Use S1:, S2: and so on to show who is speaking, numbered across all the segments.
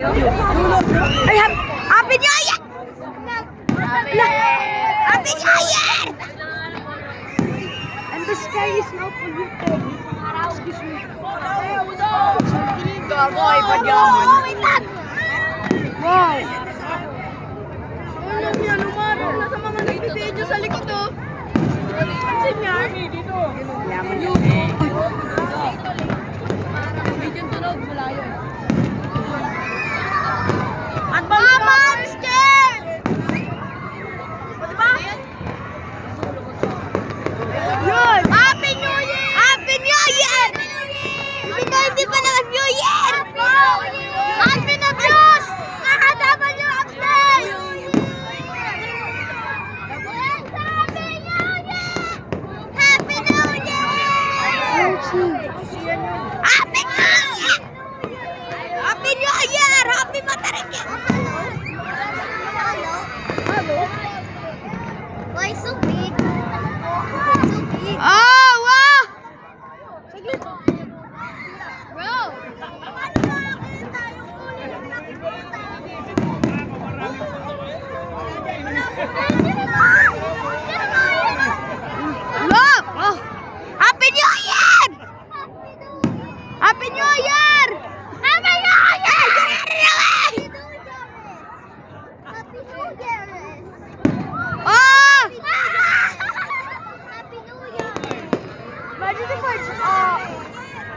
S1: I have Happy New Year! Happy New Year! And the sky is now polluted. Excuse me. Gago ay padyaman. Wait lang! Wow! Alam niya, lumarap na sa mga nagbibideo sa likod to. Ang senyar? Yaman yun. Medyo tunog, wala yun. Mama, I'm scared! O, diba? Yun! Happy New Year! Happy New Year! Hindi pa naman New Year! Happy na views! Nakadaman yung update! Happy New Year! Happy New Year! Happy New Year! Happy Matariki! Why so big? So big. Oh, wow! Bro! Look! Oh. Happy New Year! Happy New Year! Happy New Year! Oh! Happy New Year! Imagine the words.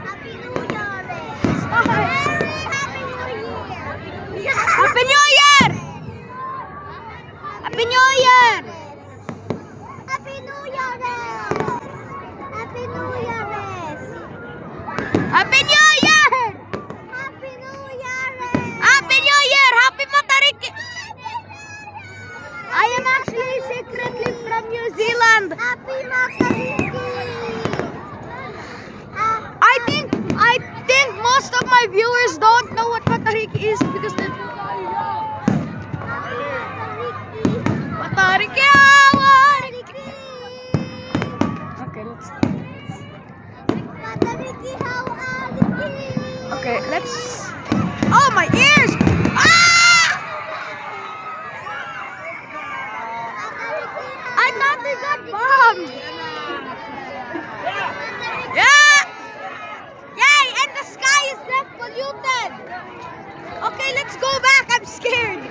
S1: Happy New Year! Happy New Year! Happy New Year! Happy New Year! Happy New Year! Happy New Year! Happy New Year! Happy New Year! Happy Matariki! I am actually secretly from New Zealand. Happy Matariki! I think most of my viewers don't know what Matariki is because they Matariki! Okay, let's. Matariki, how are you? Okay, let's. Oh, my ears! Ah! I thought they got bombed! Yeah! Yay! And the sky is left polluted! Okay, let's go back. I'm scared.